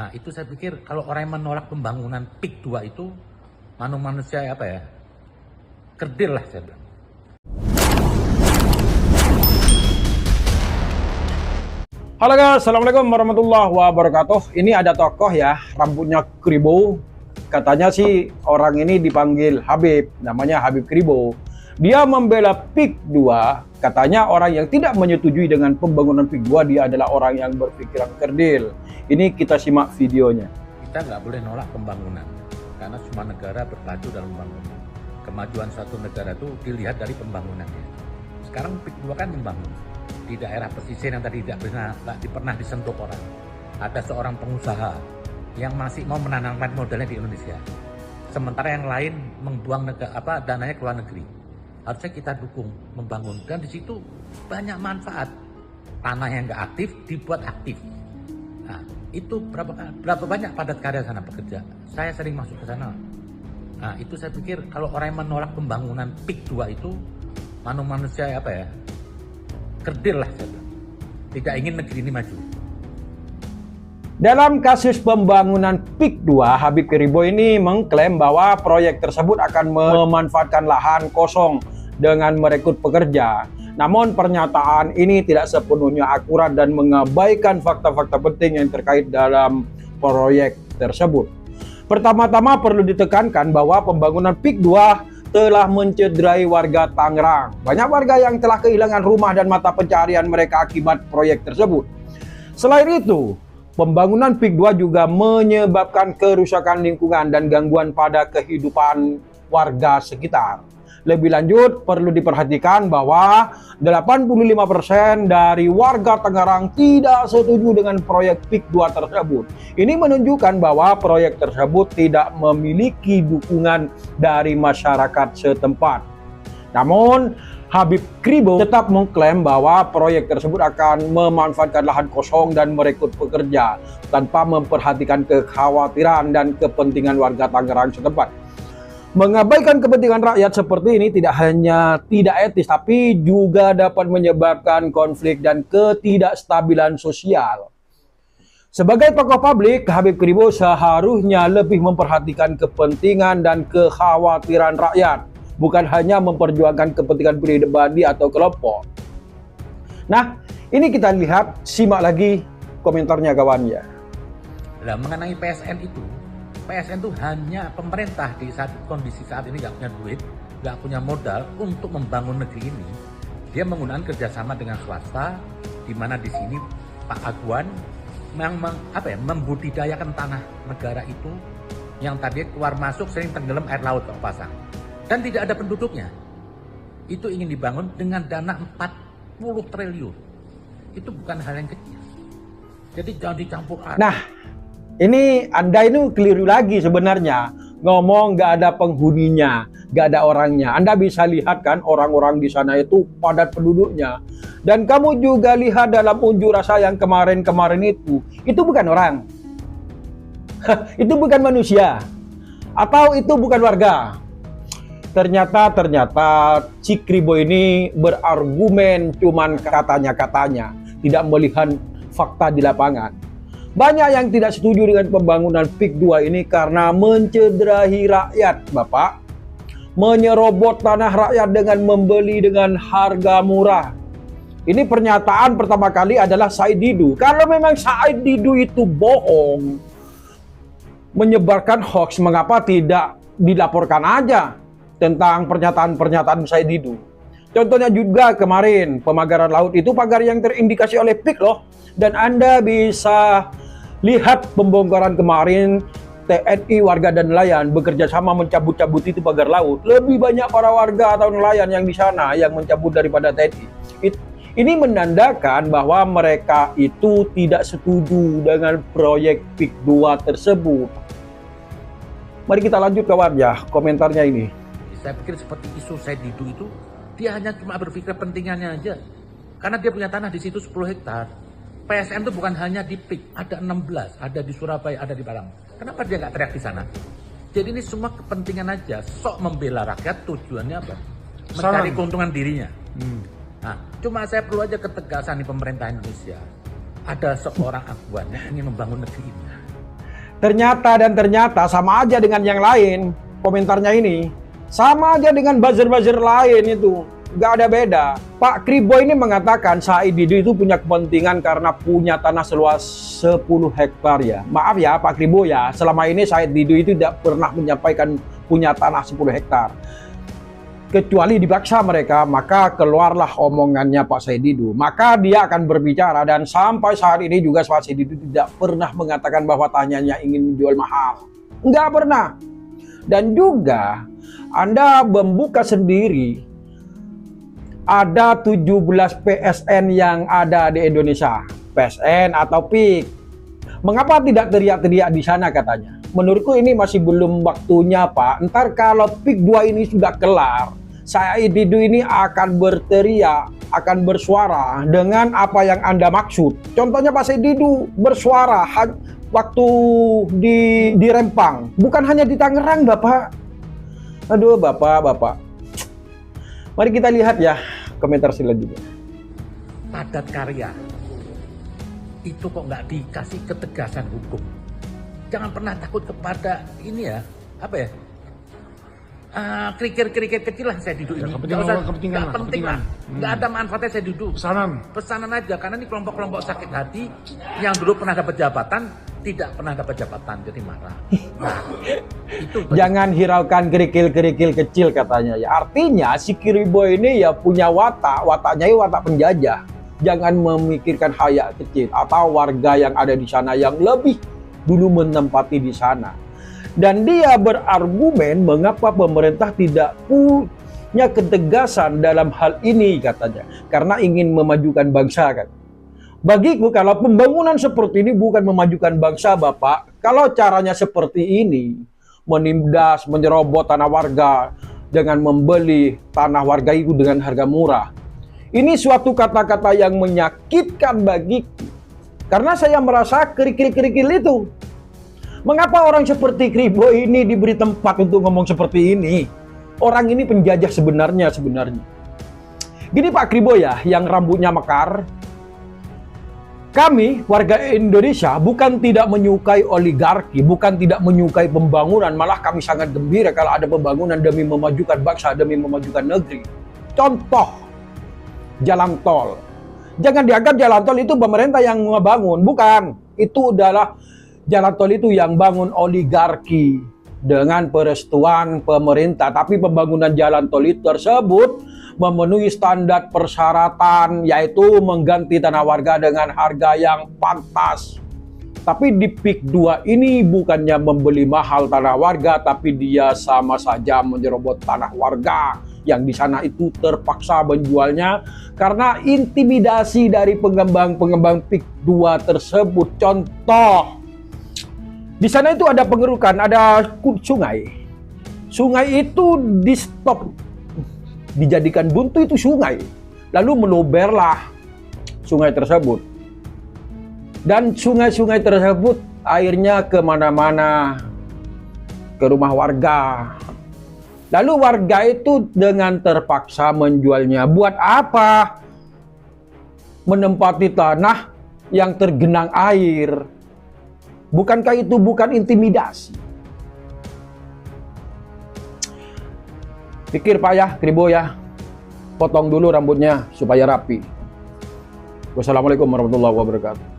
Nah, itu saya pikir kalau orang yang menolak pembangunan PIK 2 itu manusia apa ya? Kerdil lah saya bilang. Halo guys, assalamualaikum warahmatullahi wabarakatuh. Ini ada tokoh ya, rambutnya kribo. Katanya sih orang ini dipanggil Habib, namanya Habib Kribo. Dia membela PIK 2. Katanya orang yang tidak menyetujui dengan pembangunan PIK 2 dia adalah orang yang berpikiran kerdil. Ini kita simak videonya. Kita nggak boleh nolak pembangunan karena semua negara berpacu dalam pembangunan. Kemajuan suatu negara itu dilihat dari pembangunannya. Sekarang PIK 2 kan membangun di daerah pesisir yang tadi tidak pernah disentuh orang. Ada seorang pengusaha yang masih mau menanamkan modalnya di Indonesia, sementara yang lain membuang dananya ke luar negeri. Harusnya kita dukung membangun, dan di situ banyak manfaat. Tanah yang nggak aktif dibuat aktif. Nah, itu berapa banyak padat karya sana bekerja. Saya sering masuk ke sana. Nah, itu saya pikir kalau orang yang menolak pembangunan PIK 2 itu manusia apa ya? Kerdil lah saya bilang. Tidak ingin negeri ini maju. Dalam kasus pembangunan PIK 2, Habib Kribo ini mengklaim bahwa proyek tersebut akan memanfaatkan lahan kosong dengan merekrut pekerja. Namun pernyataan ini tidak sepenuhnya akurat dan mengabaikan fakta-fakta penting yang terkait dalam proyek tersebut. Pertama-tama perlu ditekankan bahwa pembangunan PIK 2 telah mencederai warga Tangerang. Banyak warga yang telah kehilangan rumah dan mata pencaharian mereka akibat proyek tersebut. Selain itu, pembangunan PIK 2 juga menyebabkan kerusakan lingkungan dan gangguan pada kehidupan warga sekitar. Lebih lanjut, perlu diperhatikan bahwa 85% dari warga Tangerang tidak setuju dengan proyek PIK 2 tersebut. Ini menunjukkan bahwa proyek tersebut tidak memiliki dukungan dari masyarakat setempat. Namun, Habib Kribo tetap mengklaim bahwa proyek tersebut akan memanfaatkan lahan kosong dan merekrut pekerja tanpa memperhatikan kekhawatiran dan kepentingan warga Tangerang setempat. Mengabaikan kepentingan rakyat seperti ini tidak hanya tidak etis, tapi juga dapat menyebabkan konflik dan ketidakstabilan sosial. Sebagai tokoh publik, Habib Kribo seharusnya lebih memperhatikan kepentingan dan kekhawatiran rakyat, bukan hanya memperjuangkan kepentingan pribadi atau kelompok. Nah, ini kita lihat, simak lagi komentarnya kawannya. Nah, mengenai PSN itu hanya pemerintah di kondisi saat ini nggak punya duit, nggak punya modal untuk membangun negeri ini. Dia menggunakan kerjasama dengan swasta, di mana di sini Pak Aguan membudidayakan tanah negara itu yang tadi keluar masuk sering tenggelam air laut kalau pasang, dan tidak ada penduduknya. Itu ingin dibangun dengan dana 40 triliun. Itu bukan hal yang kecil. Jadi jangan dicampur aduk. Nah, ini Anda ini keliru lagi sebenarnya. Ngomong nggak ada penghuninya, nggak ada orangnya. Anda bisa lihat kan orang-orang di sana itu padat penduduknya. Dan kamu juga lihat dalam unjuk rasa yang kemarin-kemarin itu bukan orang. Itu bukan manusia. Atau itu bukan warga. Ternyata Cik Kribo ini berargumen cuman katanya-katanya, tidak melihat fakta di lapangan. Banyak yang tidak setuju dengan pembangunan PIK 2 ini karena mencederai rakyat, Bapak. Menyerobot tanah rakyat dengan membeli dengan harga murah. Ini pernyataan pertama kali adalah Said Didu. Kalau memang Said Didu itu bohong, menyebarkan hoax, mengapa tidak dilaporkan aja tentang pernyataan-pernyataan Said Didu? Contohnya juga kemarin, pemagaran laut itu pagar yang terindikasi oleh PIK loh. Dan Anda bisa lihat pembongkaran kemarin, TNI, warga dan nelayan bekerja sama mencabut-cabut itu pagar laut. Lebih banyak para warga atau nelayan yang di sana yang mencabut daripada TNI. Ini menandakan bahwa mereka itu tidak setuju dengan proyek PIK 2 tersebut. Mari kita lanjut kawan ya, komentarnya ini. Saya pikir seperti isu Said Didu itu, dia hanya cuma berpikir pentingannya aja. Karena dia punya tanah di situ 10 hektar. PSN itu bukan hanya di PIK, ada 16, ada di Surabaya, ada di Padang. Kenapa dia nggak teriak di sana? Jadi ini semua kepentingan aja, sok membela rakyat, tujuannya apa? Mencari keuntungan dirinya. Nah, cuma saya perlu aja ketegasan di pemerintah Indonesia. Ada seorang Aguan yang ingin membangun negeri ini. Ternyata sama aja dengan yang lain. Komentarnya ini sama aja dengan buzzer-buzzer lain itu. Gak ada beda. Pak Kribo ini mengatakan Said Didu itu punya kepentingan karena punya tanah seluas 10 hektar ya. Maaf ya Pak Kribo ya, selama ini Said Didu itu tidak pernah menyampaikan punya tanah 10 hektar. Kecuali dipaksa mereka, maka keluarlah omongannya Pak Said Didu. Maka dia akan berbicara, dan sampai saat ini juga Pak Said Didu tidak pernah mengatakan bahwa tanahnya ingin menjual mahal. Nggak pernah. Dan juga Anda membuka sendiri, ada 17 PSN yang ada di Indonesia. PSN atau PIK. Mengapa tidak teriak-teriak di sana katanya? Menurutku ini masih belum waktunya Pak. Ntar kalau PIK 2 ini sudah kelar, Said Didu ini akan berteriak, akan bersuara dengan apa yang Anda maksud. Contohnya Pak Said Didu bersuara waktu di Rempang, bukan hanya di Tangerang Bapak. Aduh Bapak. Mari kita lihat ya komentar selanjutnya. Padat karya itu kok nggak dikasih ketegasan hukum. Jangan pernah takut kepada ini ya, apa ya, kerikil-kerikil kecil lah saya duduk ini. Nggak penting lah, nggak ada manfaatnya saya duduk. Pesanan aja, karena ini kelompok-kelompok sakit hati yang dulu pernah dapat jabatan, tidak pernah dapat jabatan, jadi marah. Nah, itu jangan hiraukan kerikil-kerikil kecil katanya ya. Artinya si Kribo ini ya punya wataknya ya watak penjajah. Jangan memikirkan hayat kecil atau warga yang ada di sana yang lebih dulu menempati di sana. Dan dia berargumen mengapa pemerintah tidak punya ketegasan dalam hal ini katanya. Karena ingin memajukan bangsa kan. Bagiku kalau pembangunan seperti ini bukan memajukan bangsa Bapak. Kalau caranya seperti ini, menindas, menyerobot tanah warga dengan membeli tanah warga itu dengan harga murah. Ini suatu kata-kata yang menyakitkan bagiku. Karena saya merasa kerikil-kerikil itu. Mengapa orang seperti Kribo ini diberi tempat untuk ngomong seperti ini? Orang ini penjajah sebenarnya. Gini Pak Kribo ya, yang rambutnya mekar. Kami, warga Indonesia, bukan tidak menyukai oligarki, bukan tidak menyukai pembangunan, malah kami sangat gembira kalau ada pembangunan demi memajukan bangsa, demi memajukan negeri. Contoh, jalan tol. Jangan dianggap jalan tol itu pemerintah yang membangun, bukan. Itu adalah jalan tol itu yang bangun oligarki dengan perestuan pemerintah. Tapi pembangunan jalan tol itu tersebut memenuhi standar persyaratan, yaitu mengganti tanah warga dengan harga yang pantas. Tapi di PIK 2 ini bukannya membeli mahal tanah warga, tapi dia sama saja menyerobot tanah warga yang di sana itu terpaksa menjualnya karena intimidasi dari pengembang PIK 2 tersebut. Contoh, di sana itu ada pengerukan, ada sungai. Sungai itu di stop, dijadikan buntu itu sungai. Lalu meluberlah sungai tersebut. Dan sungai-sungai tersebut airnya kemana-mana, ke rumah warga. Lalu warga itu dengan terpaksa menjualnya. Buat apa? Menempati tanah yang tergenang air. Bukankah itu bukan intimidasi? Pikir Pak ya, Kribo ya. Potong dulu rambutnya supaya rapi. Wassalamualaikum warahmatullahi wabarakatuh.